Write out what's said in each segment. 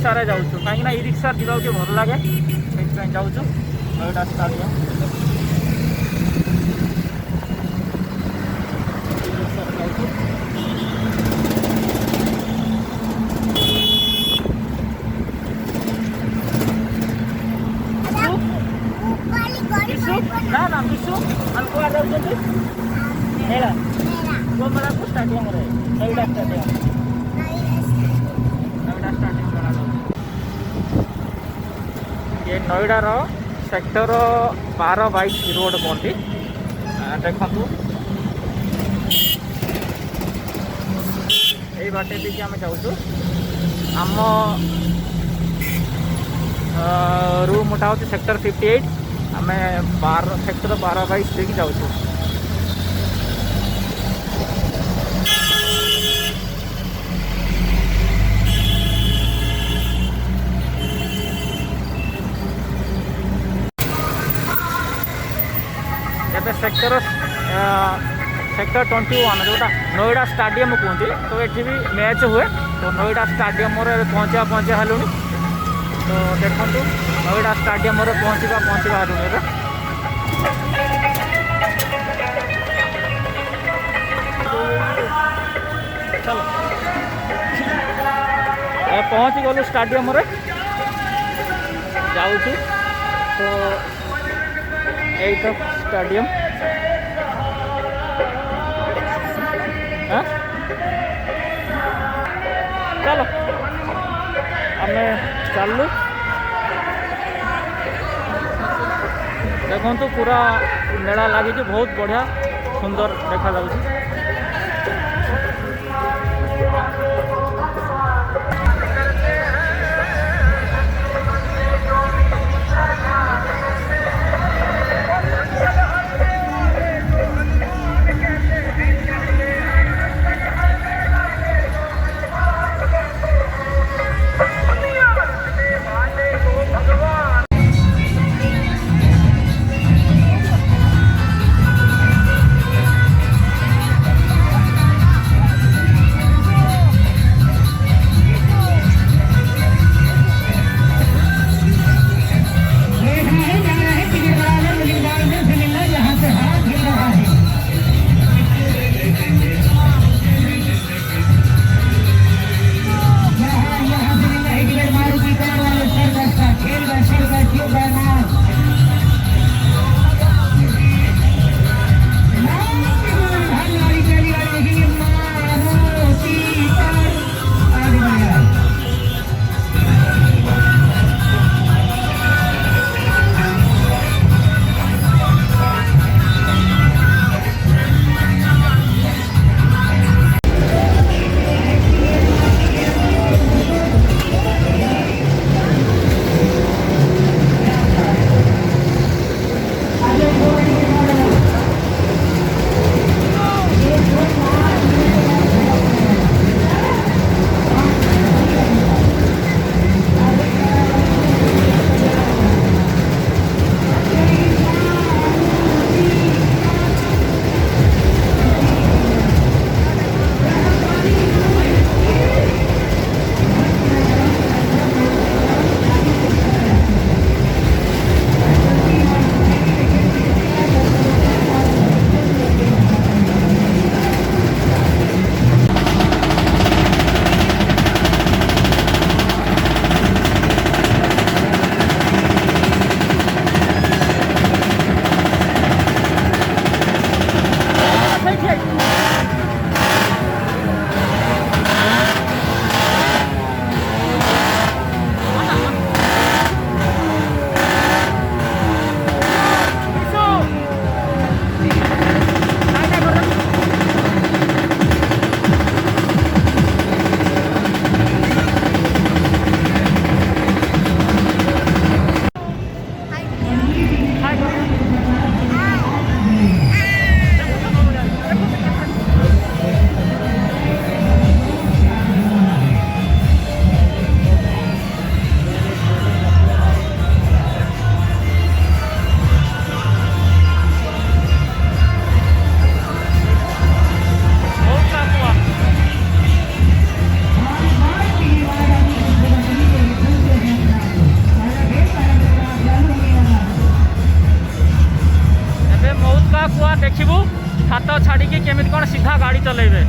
Rickshaw रे जाऊँ कहीं ई रिक्शा जावा भल लगे से जाऊँ नोएडा स्टाडियम ना ना मिसु हम को आदर जल्दी मेरा वो मेरा को स्टाडियम रे नोएडा स्टाडियम बना दो ये नोएडा रो सेक्टर 12-22 रोड बोलती देखु यही बाटे देखिए आम जाऊँ आम रूम उठा हो सेक्टर 58 आम सेक्टर 12-22 देखिए जाऊँ सेक्टर 21 जोटा नोएडा स्टाडियम कहते तो ये भी मैच हुए तो नोएडा स्टाडियम पहुँचा हलुँ तो देखो नोएडा स्टाडियम पहुँचा हलुँ चलो पहुँची गलु स्टाडियम जाऊँ तो यही तो स्टाडियम चलो आम चलू देखु पूरा मेला लगी बहुत बढ़िया सुंदर देखा जाऊँ छात छाड़ी केमी कौन सीधा गाड़ी चलेबे।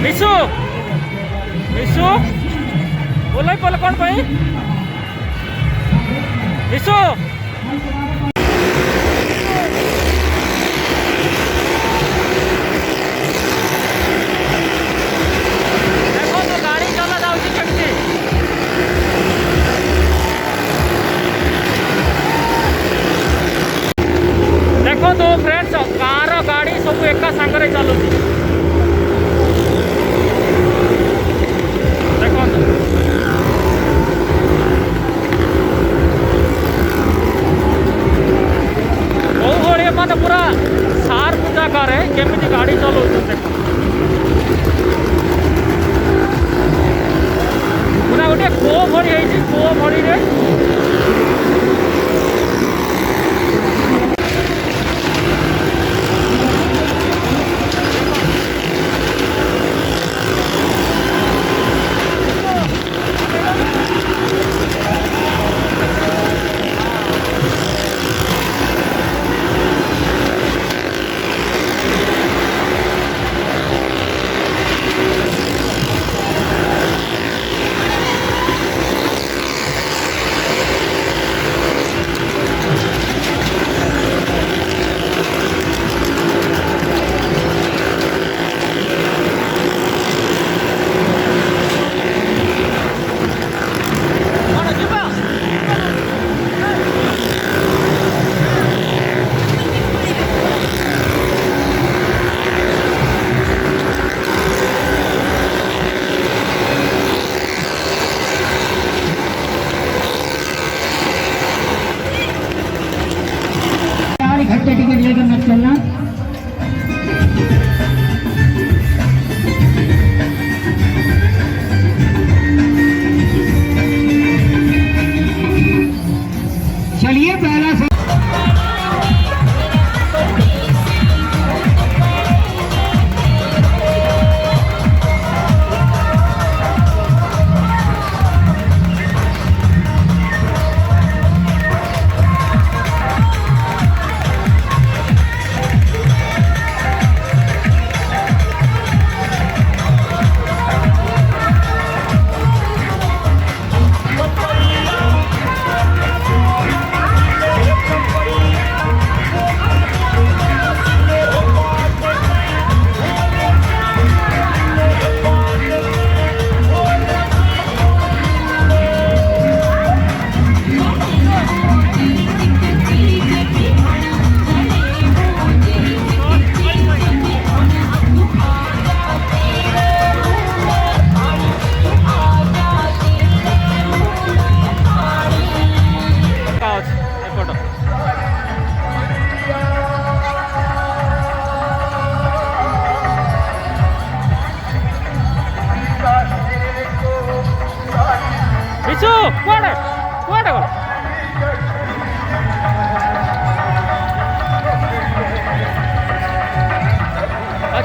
मिशु मिशु बोल बोल कौन पाई मिशु देखो तो गाड़ी चला जाऊँगी केमती देखो तो फ्रेंड्स कार गाड़ी सब एका सांगरे चलुची। पूरा सार पूजा करे केमी गाड़ी चलाऊ पूरा गोटे खो भरी खो भरी घंटे टिकट लेकर मत चलना। चलिए पहला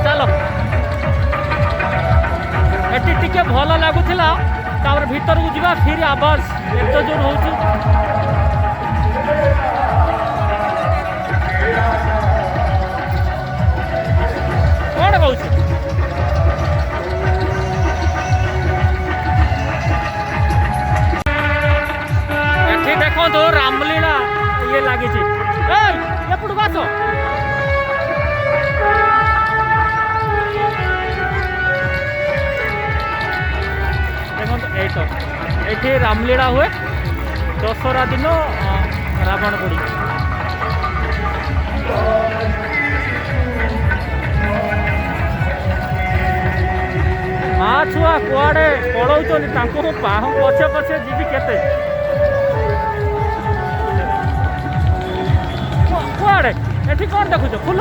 चलो एटी टिके भल लगुला भीतर को जा फिर आवाज एत जोर हो कौन कह देखो तो रामलीला ये लगी बास देखो ये रामलीला हुए दशहरा दिन रावण पोड़ी माँ छुआ कुआड़े पड़ौं पछे पछे जीवी केते कुआड़े एठी कौन देखुच फूल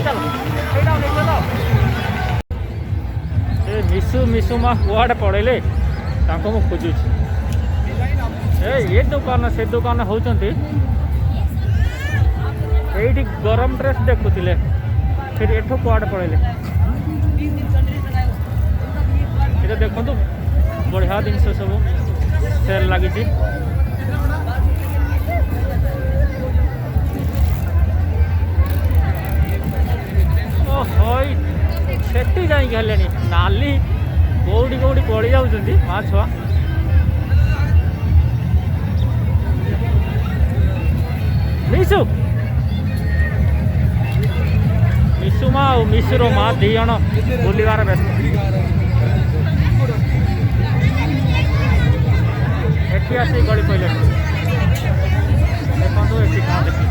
चल एटा देखो तो ए मिसु मिसु मा कुआडे पड़ेले ताको मु खोजु ये दुकान से दुकान होचंती एठी गरम ड्रेस देखुतिले फिर एठो कुआडे पड़ेले ये देखो बढ़िया जिनस सब सेल लगी सेठी जाइए हेले नाली कौटी कौटी पड़ जाऊँच माँ छुआ मिसु मिसु माँ और मिसुर माँ दी जन बुलवार व्यस्त एठी आसी गली पड़े देखो ये कौन देखी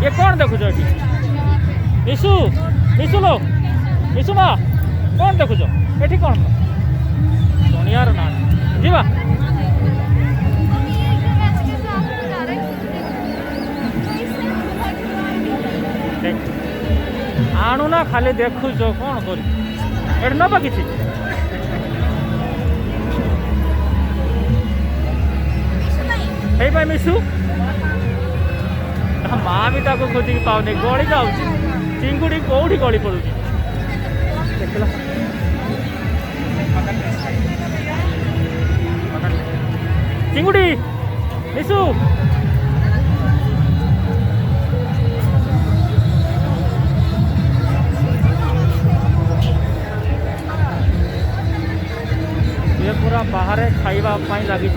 ये कौन देखुच ये मिसु मिसु लो मिसु माँ कौन देखुच ये कौन सोनियार ना जीवा आणु ना खाली देखुच कौन कर नबा कि मिसु माँ भी ताको खोजिक पाने गली जाऊँ चिंगुड़ी कौटी गली पड़ू देख चिंगुड़ी मिसु ये पूरा बाहर खाइबा लगी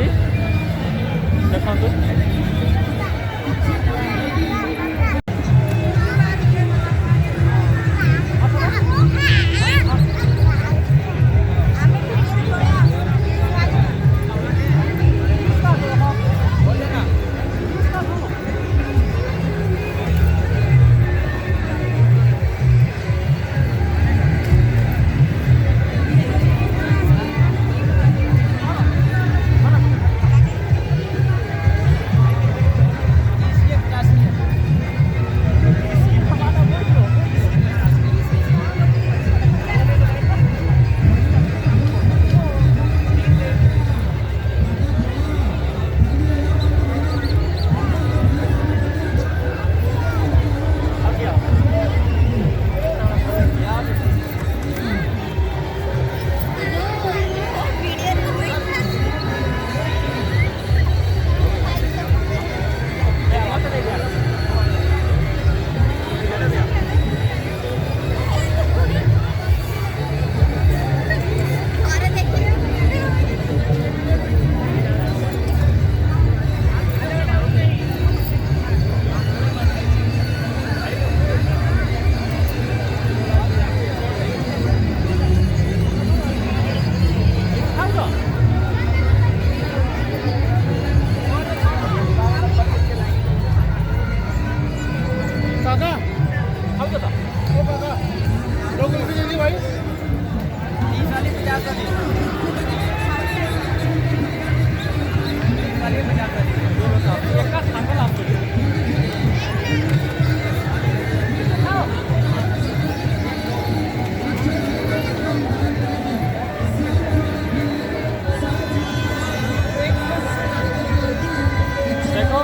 देखो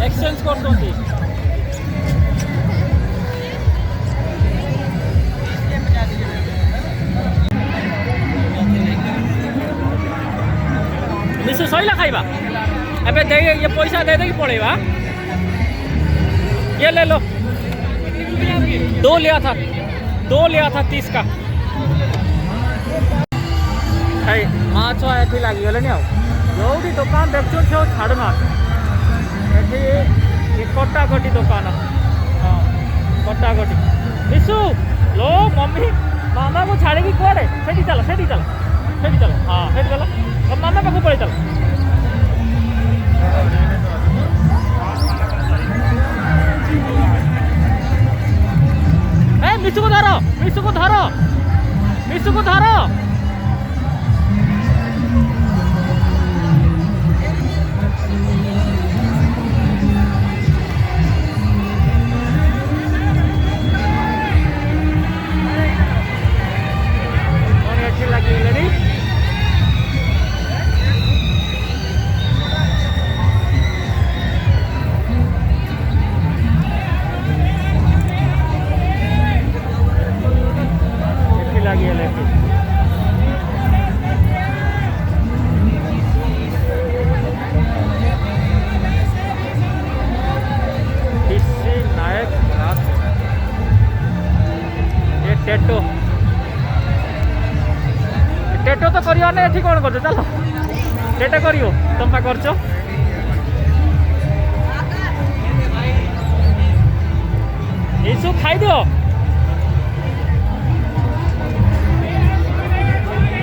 एक्सचेंज कर मिसु सैला खाइबा अबे दे ये पैसा दे दे पड़ेगा ये ले लो 2 लिया था 30 का है माँ छुआ ये लगी गले जो दुकान देखो से छाड़ना ये कटाकटी दुकान हाँ कटाकटी मिसु लो मम्मी मामा को छाड़ी कुआड़े सेठी चल हाँ सेठी चल अब मामा पाख पड़े चल मिसु को धरो मिसु को धरो मिसु को धरो टेटो टेटो तो करियो ना एठी कोन करछ चलो टेटो करियो तुम पा करछ इसु खाई दियो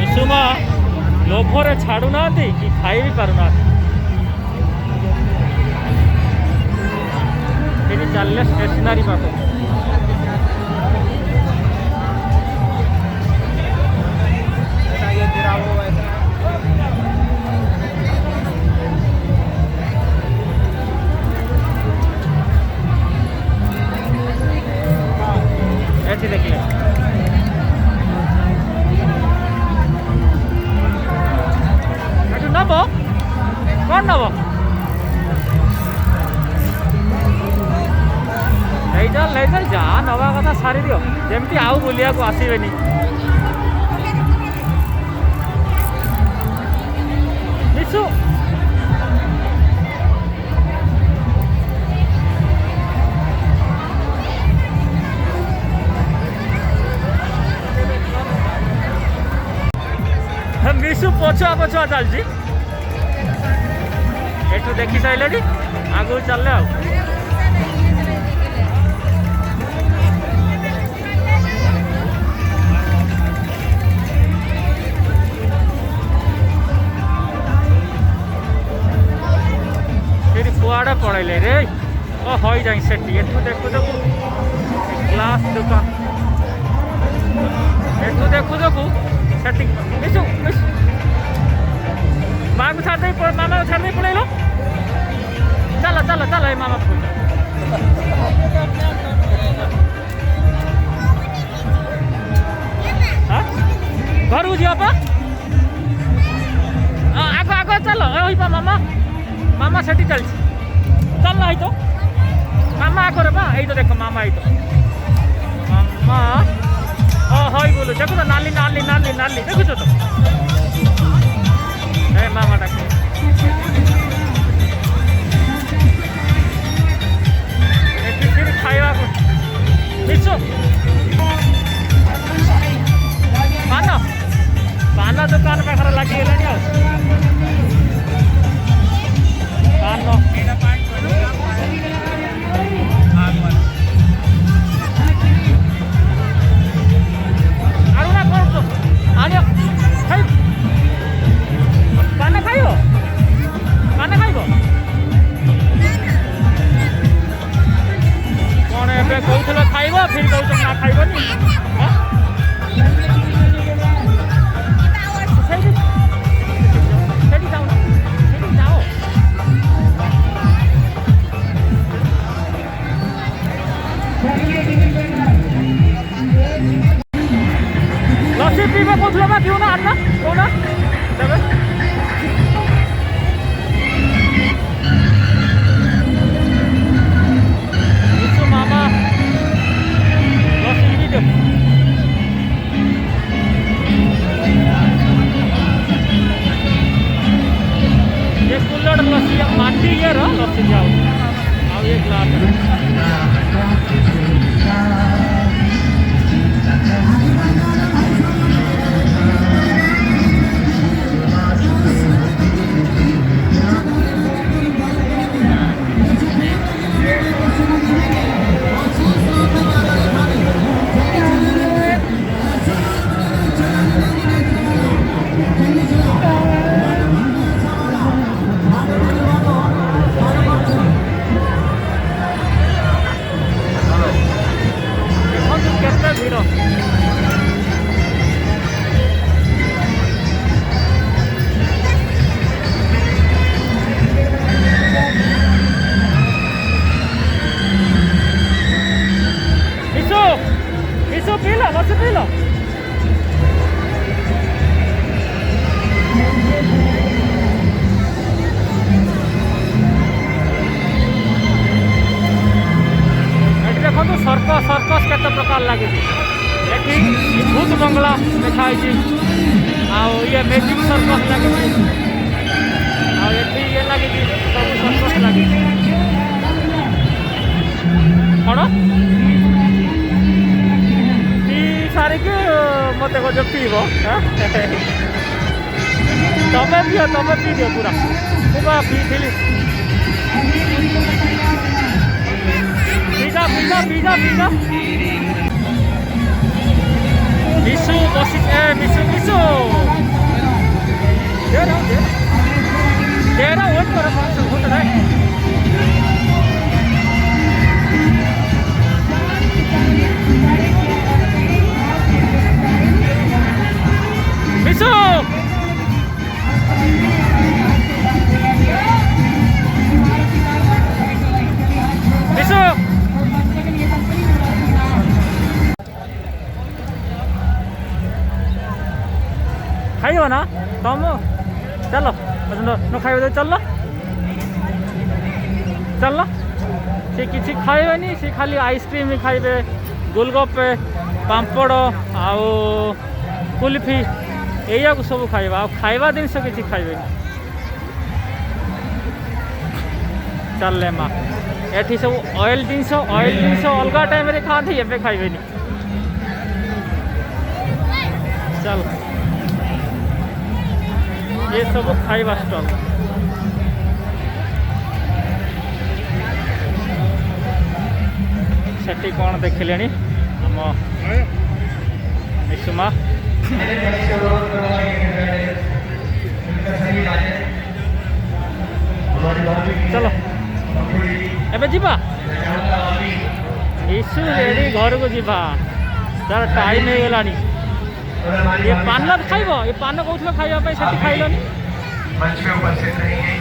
इसुमा लोभरे छाड़ू ना कि खाई भी पारु ना चलने स्टेशनरी पाख ऐसे देखिए नब कौन नब नहीं जहाँ नवा कथा सारी दियो जमती आउ बुलिया को आसबेनी निशु मिशु पछुआ पछुआ चलती एठू देखी सारे आगू चल आ कुआड़े पड़े रे ओ हो जाए सेठी एठू देखू देखू ग्लास दुकान एठू देखू देखू सेठी मिशु माँ को छाड़ दे मामा को छाड़ दे पड़े लो चलो चलो चलो ये मामा को घर को जीवा आग आग चलो पा मामा मामा सेठी चलती चल ना तो मामा आगे रे बा यही तो देख मामा यही तो मामा हई बोलो देखो तो नाली नाली नाली नाली देखो तो ए मामा डाक फिर खाइबा निशु पान पान दुकान पाखे लगिगला पान पान खाइब पान खाइब कौन ए कहूल खाइब फिर कहूँ ना खाइबनी लस्सी पीबे कहूल बा क्यों ना आना कौन देवे निशु मामा लस्सी भी दे ये कुल्लड़ लस्सी माटी के लस्सी जाओ आओ एक ग्लास सर्कस केत प्रकार लगे भूत बंगला देखाई ये मैजिक सर्कस लगे ये लगे सब सर्कस लगे कौन कि मत कह पीब तमें पिओ तमें पी दियो पूरा पूरा पीली पिजा पिजा पिजा पिजा मिसु बसी मिसु मिसु दे रहा वेट करो 5 सेकंड है मिसु मिसु खाइयो ना तुम चलो न खाइब तो चल चल सी किसी खाइबेनी सी खाली आइसक्रीम ही खाइबे गोलगप्पे पापड़ आउ कुल्फी या सब खाइबा आ खाइबा जिनस किसी खाइबे चल माँ एठी सब ऑयल जिनस अलग टाइम रे खाते एबे खाइबेनी चल ये सब खाइबा स्टॉल सेठी कौन देखिले आम निशुमा चलो एबे जीवा इशू रेडी घर को जीवा तार टाइम हो गलानी ये पान खाइब ये पान कहूल खाइबा से खाइलनी मंच में उपस्थित रहेंगे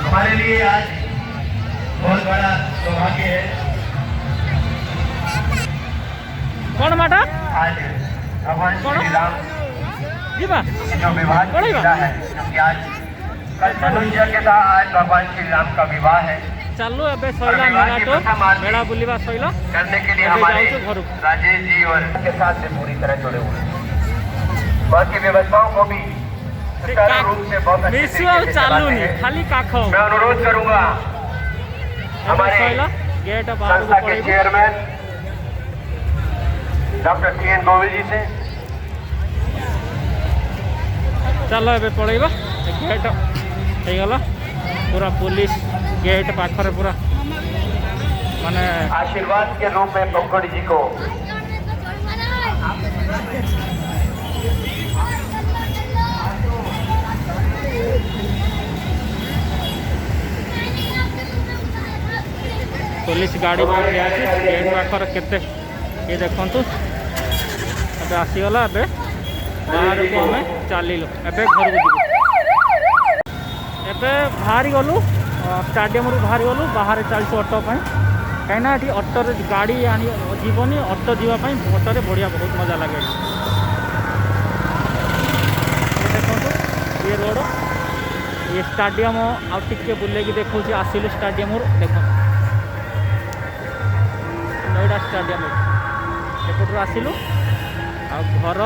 हमारे लिए आज बहुत बड़ा सौभाग्य है कौन माटा आज भगवान श्री राम जीवा जो विवाह किया है क्योंकि आज कल धनुषा के था आज भगवान श्री राम का विवाह है चलो एबे सैला मेला तो मेला बुलिबा सैला करने के लिए हमारे राजेश जी और के साथ से पूरी तरह जुड़े हुए हैं बाकी व्यवस्थाओं को भी सुचारू रूप से बहुत अच्छे तरीके से चलाते हैं। खाली काखो मैं अनुरोध करूंगा हमारे गेट संस्था के चेयरमैन डॉक्टर TN गोविल जी से चलो एबे पड़ेगा गेट हो गला पूरा पुलिस गेट पाखरे पूरा माने आशीर्वाद के रूप में पंकज जी को पुलिस गाड़ी बाहर गेट पाखर केते ये देखु एबे आसीगला एबे बाहर को हमें चलिलु एबे घर को जीवु एबे बाहरी गलु स्टाडियम रु बाहरी गलु बाहर चलछु ऑटो कहीं ये ऑटो गाड़ी आनी जीवनी ऑटो जीवाई ऑटो रे बढ़िया बहुत मजा लगे देखो ये रोड ये स्टाडियम आउटे बुले देखा आसिलु स्टाडियम देख नोएडा स्टाडियम एपटू आसिलु आ घर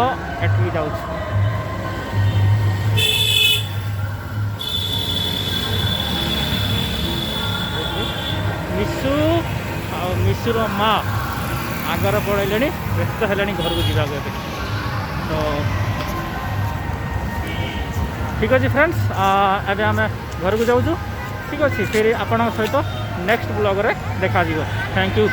एठी जाऊँ मिशु मिशुर माँ आगर पड़े व्यस्त है घर को जावाक तो ठीक अच्छे फ्रेंड्स एवं आम घर को जाऊँ ठीक अच्छे फिर आपण सहित नेक्स्ट ब्लॉग रे देखा थैंक यू।